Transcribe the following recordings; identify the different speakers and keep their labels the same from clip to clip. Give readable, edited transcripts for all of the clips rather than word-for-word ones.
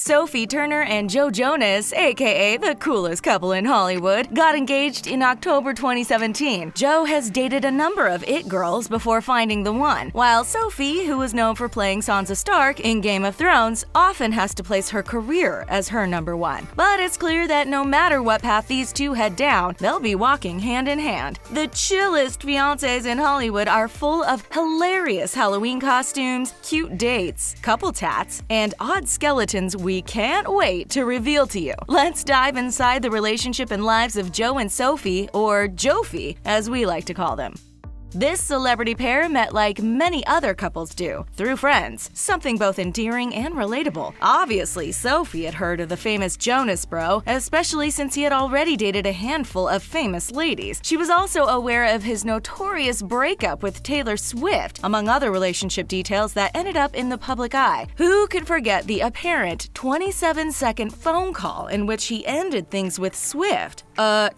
Speaker 1: Sophie Turner and Joe Jonas, aka the coolest couple in Hollywood, got engaged in October 2017. Joe has dated a number of it girls before finding the one, while Sophie, who is known for playing Sansa Stark in Game of Thrones, often has to place her career as her number one. But it's clear that no matter what path these two head down, they'll be walking hand in hand. The chillest fiancés in Hollywood are full of hilarious Halloween costumes, cute dates, couple tats, and odd skeletons we can't wait to reveal to you. Let's dive inside the relationship and lives of Joe and Sophie, or Jophie, as we like to call them. This celebrity pair met like many other couples do, through friends, something both endearing and relatable. Obviously, Sophie had heard of the famous Jonas bro, especially since he had already dated a handful of famous ladies. She was also aware of his notorious breakup with Taylor Swift, among other relationship details that ended up in the public eye. Who could forget the apparent 27-second phone call in which he ended things with Swift?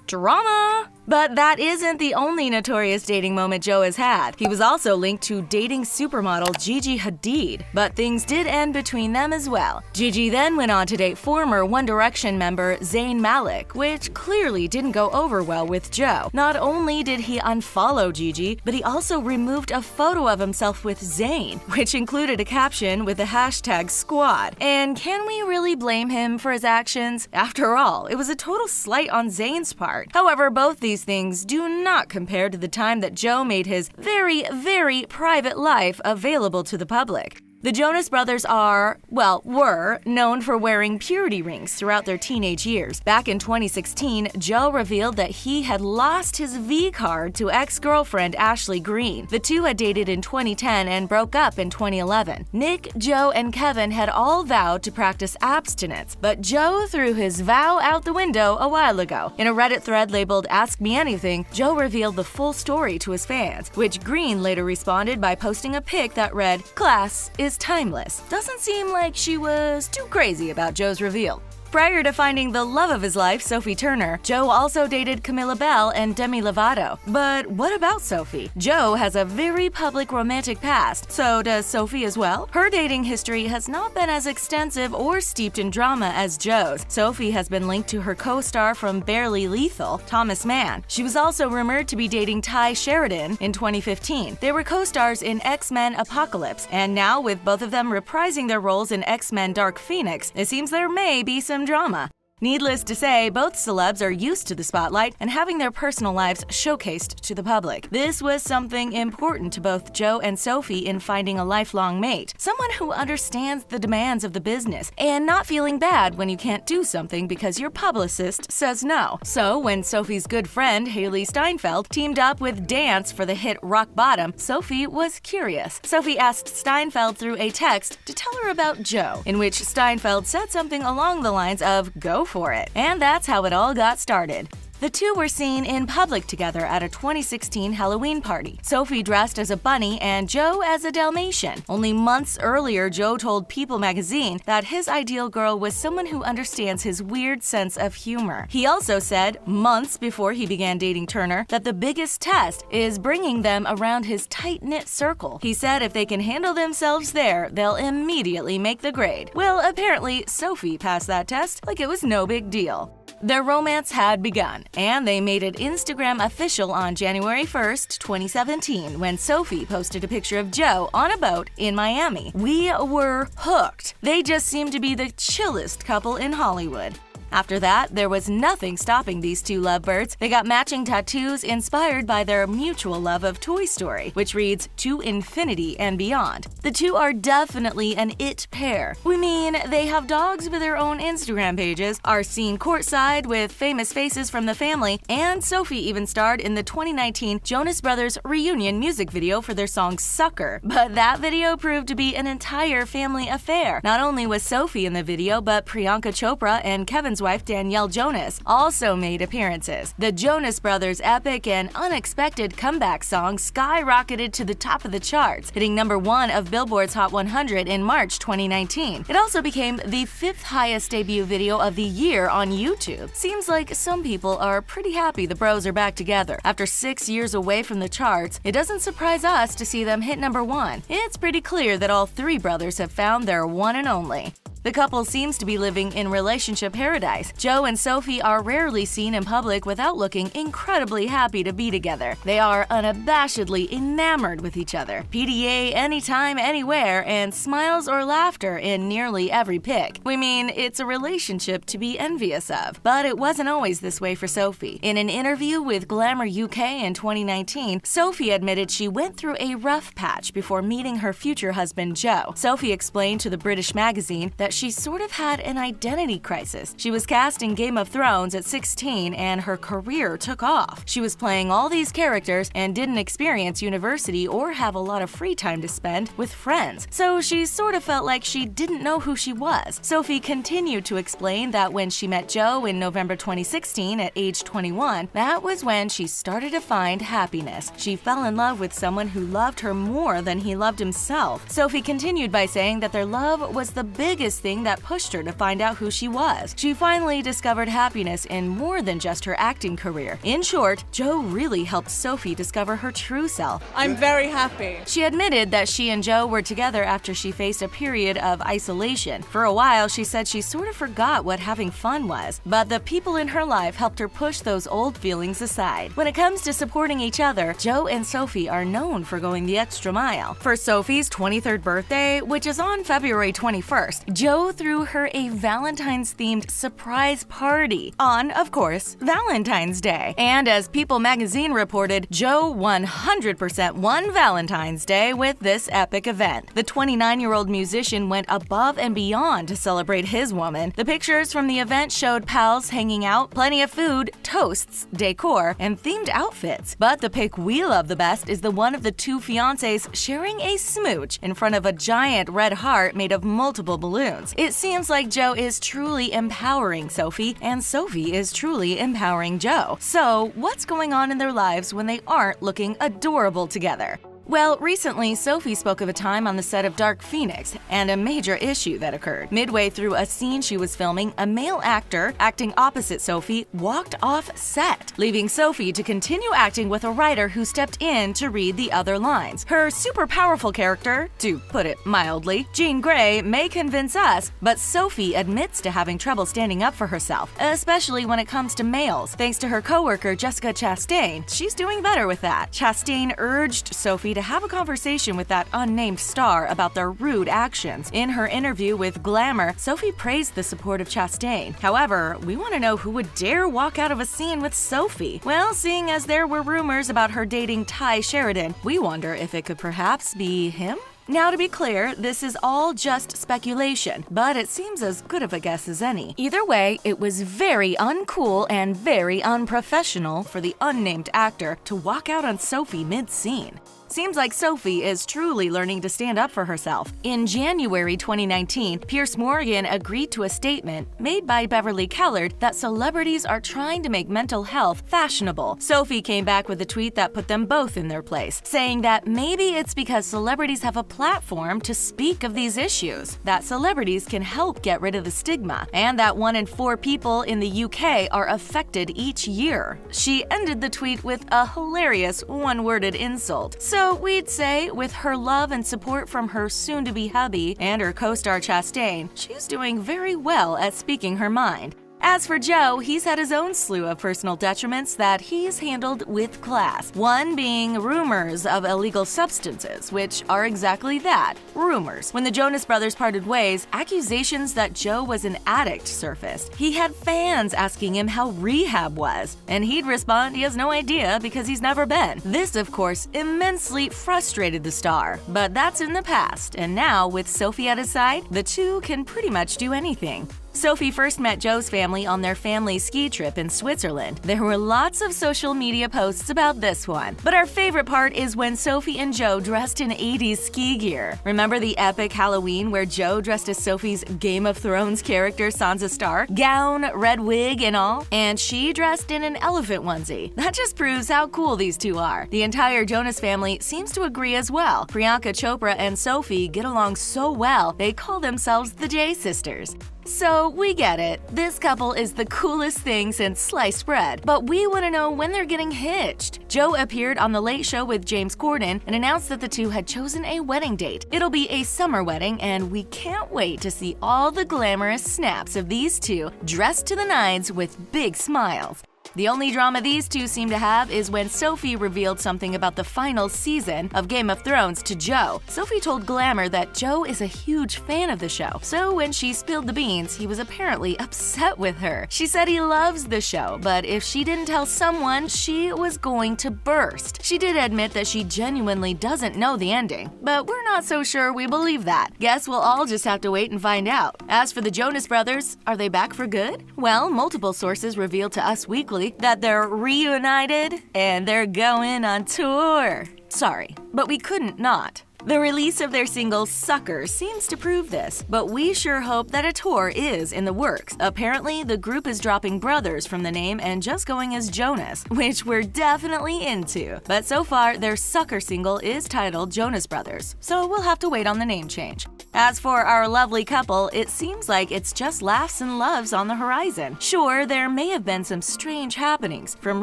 Speaker 1: Drama? But that isn't the only notorious dating moment Joe has had. He was also linked to dating supermodel Gigi Hadid, but things did end between them as well. Gigi then went on to date former One Direction member Zayn Malik, which clearly didn't go over well with Joe. Not only did he unfollow Gigi, but he also removed a photo of himself with Zayn, which included a caption with the hashtag squad. And can we really blame him for his actions? After all, it was a total slight on Zayn's part. However, both these things do not compare to the time that Joe made his very, very private life available to the public. The Jonas Brothers were known for wearing purity rings throughout their teenage years. Back in 2016, Joe revealed that he had lost his V card to ex-girlfriend Ashley Green. The two had dated in 2010 and broke up in 2011. Nick, Joe, and Kevin had all vowed to practice abstinence, but Joe threw his vow out the window a while ago. In a Reddit thread labeled Ask Me Anything, Joe revealed the full story to his fans, which Green later responded by posting a pic that read, "Class is timeless." Doesn't seem like she was too crazy about Joe's reveal. Prior to finding the love of his life, Sophie Turner, Joe also dated Camila Bell and Demi Lovato. But what about Sophie? Joe has a very public romantic past, so does Sophie as well. Her dating history has not been as extensive or steeped in drama as Joe's. Sophie has been linked to her co-star from Barely Lethal, Thomas Mann. She was also rumored to be dating Ty Sheridan in 2015. They were co-stars in X-Men Apocalypse, and now with both of them reprising their roles in X-Men Dark Phoenix, it seems there may be some drama. Needless to say, both celebs are used to the spotlight and having their personal lives showcased to the public. This was something important to both Joe and Sophie in finding a lifelong mate, someone who understands the demands of the business and not feeling bad when you can't do something because your publicist says no. So when Sophie's good friend Haley Steinfeld teamed up with Dance for the hit Rock Bottom, Sophie was curious. Sophie asked Steinfeld through a text to tell her about Joe, in which Steinfeld said something along the lines of, "Go for it." And that's how it all got started. The two were seen in public together at a 2016 Halloween party. Sophie dressed as a bunny and Joe as a Dalmatian. Only months earlier, Joe told People magazine that his ideal girl was someone who understands his weird sense of humor. He also said, months before he began dating Turner, that the biggest test is bringing them around his tight-knit circle. He said if they can handle themselves there, they'll immediately make the grade. Well, apparently, Sophie passed that test like it was no big deal. Their romance had begun, and they made it Instagram official on January 1st, 2017, when Sophie posted a picture of Joe on a boat in Miami. We were hooked. They just seemed to be the chillest couple in Hollywood. After that, there was nothing stopping these two lovebirds. They got matching tattoos inspired by their mutual love of Toy Story, which reads, "To Infinity and Beyond." The two are definitely an it pair. We mean, they have dogs with their own Instagram pages, are seen courtside with famous faces from the family, and Sophie even starred in the 2019 Jonas Brothers reunion music video for their song Sucker. But that video proved to be an entire family affair. Not only was Sophie in the video, but Priyanka Chopra and Kevin's wife Danielle Jonas also made appearances. The Jonas Brothers' epic and unexpected comeback song skyrocketed to the top of the charts, hitting #1 of Billboard's Hot 100 in March 2019. It also became the 5th highest debut video of the year on YouTube. Seems like some people are pretty happy the bros are back together. After 6 years away from the charts, it doesn't surprise us to see them hit #1. It's pretty clear that all three brothers have found their one and only. The couple seems to be living in relationship paradise. Joe and Sophie are rarely seen in public without looking incredibly happy to be together. They are unabashedly enamored with each other. PDA anytime, anywhere, and smiles or laughter in nearly every pic. We mean, it's a relationship to be envious of. But it wasn't always this way for Sophie. In an interview with Glamour UK in 2019, Sophie admitted she went through a rough patch before meeting her future husband Joe. Sophie explained to the British magazine that she sort of had an identity crisis. She was cast in Game of Thrones at 16 and her career took off. She was playing all these characters and didn't experience university or have a lot of free time to spend with friends. So she sort of felt like she didn't know who she was. Sophie continued to explain that when she met Joe in November 2016 at age 21, that was when she started to find happiness. She fell in love with someone who loved her more than he loved himself. Sophie continued by saying that their love was the biggest thing that pushed her to find out who she was. She finally discovered happiness in more than just her acting career. In short, Joe really helped Sophie discover her true self.
Speaker 2: I'm very happy.
Speaker 1: She admitted that she and Joe were together after she faced a period of isolation. For a while, she said she sort of forgot what having fun was, but the people in her life helped her push those old feelings aside. When it comes to supporting each other, Joe and Sophie are known for going the extra mile. For Sophie's 23rd birthday, which is on February 21st, Joe threw her a Valentine's-themed surprise party on, of course, Valentine's Day. And as People magazine reported, Joe 100% won Valentine's Day with this epic event. The 29-year-old musician went above and beyond to celebrate his woman. The pictures from the event showed pals hanging out, plenty of food, toasts, decor, and themed outfits. But the pic we love the best is the one of the two fiancés sharing a smooch in front of a giant red heart made of multiple balloons. It seems like Joe is truly empowering Sophie, and Sophie is truly empowering Joe. So, what's going on in their lives when they aren't looking adorable together? Well, recently, Sophie spoke of a time on the set of Dark Phoenix and a major issue that occurred. Midway through a scene she was filming, a male actor acting opposite Sophie walked off set, leaving Sophie to continue acting with a writer who stepped in to read the other lines. Her super powerful character, to put it mildly, Jean Grey, may convince us, but Sophie admits to having trouble standing up for herself, especially when it comes to males. Thanks to her coworker Jessica Chastain, she's doing better with that. Chastain urged Sophie to have a conversation with that unnamed star about their rude actions. In her interview with Glamour, Sophie praised the support of Chastain. However, we want to know who would dare walk out of a scene with Sophie. Well, seeing as there were rumors about her dating Ty Sheridan, we wonder if it could perhaps be him? Now, to be clear, this is all just speculation, but it seems as good of a guess as any. Either way, it was very uncool and very unprofessional for the unnamed actor to walk out on Sophie mid-scene. Seems like Sophie is truly learning to stand up for herself. In January 2019, Piers Morgan agreed to a statement made by Beverly Kellard that celebrities are trying to make mental health fashionable. Sophie came back with a tweet that put them both in their place, saying that maybe it's because celebrities have a platform to speak of these issues, that celebrities can help get rid of the stigma, and that 1 in 4 people in the UK are affected each year. She ended the tweet with a hilarious one-worded insult. So we'd say, with her love and support from her soon-to-be hubby and her co-star Chastain, she's doing very well at speaking her mind. As for Joe, he's had his own slew of personal detriments that he's handled with class. One being rumors of illegal substances, which are exactly that, rumors. When the Jonas brothers parted ways, accusations that Joe was an addict surfaced. He had fans asking him how rehab was, and he'd respond he has no idea because he's never been. This, of course, immensely frustrated the star, but that's in the past, and now, with Sophie at his side, the two can pretty much do anything. Sophie first met Joe's family on their family ski trip in Switzerland. There were lots of social media posts about this one, but our favorite part is when Sophie and Joe dressed in 80s ski gear. Remember the epic Halloween where Joe dressed as Sophie's Game of Thrones character Sansa Stark? Gown, red wig, and all? And she dressed in an elephant onesie. That just proves how cool these two are. The entire Jonas family seems to agree as well. Priyanka Chopra and Sophie get along so well, they call themselves the J Sisters. So, we get it. This couple is the coolest thing since sliced bread, but we want to know when they're getting hitched. Joe appeared on The Late Show with James Corden and announced that the two had chosen a wedding date. It'll be a summer wedding, and we can't wait to see all the glamorous snaps of these two dressed to the nines with big smiles. The only drama these two seem to have is when Sophie revealed something about the final season of Game of Thrones to Joe. Sophie told Glamour that Joe is a huge fan of the show, so when she spilled the beans, he was apparently upset with her. She said he loves the show, but if she didn't tell someone, she was going to burst. She did admit that she genuinely doesn't know the ending, but we're not so sure we believe that. Guess we'll all just have to wait and find out. As for the Jonas brothers, are they back for good? Well, multiple sources revealed to Us Weekly that they're reunited and they're going on tour. Sorry, but we couldn't not. The release of their single Sucker seems to prove this, but we sure hope that a tour is in the works. Apparently, the group is dropping brothers from the name and just going as Jonas, which we're definitely into. But so far, their Sucker single is titled Jonas Brothers, so we'll have to wait on the name change. As for our lovely couple, it seems like it's just laughs and loves on the horizon. Sure, there may have been some strange happenings, from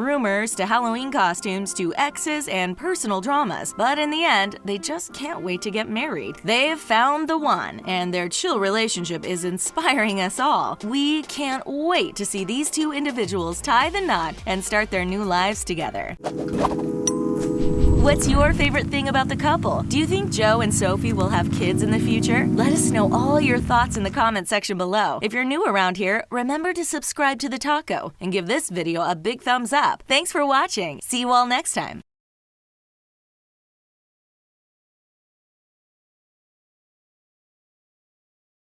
Speaker 1: rumors to Halloween costumes to exes and personal dramas, but in the end, they just can't wait to get married. They've found the one, and their chill relationship is inspiring us all. We can't wait to see these two individuals tie the knot and start their new lives together. What's your favorite thing about the couple? Do you think Joe and Sophie will have kids in the future? Let us know all your thoughts in the comment section below. If you're new around here, remember to subscribe to The Taco and give this video a big thumbs up. Thanks for watching. See you all next time.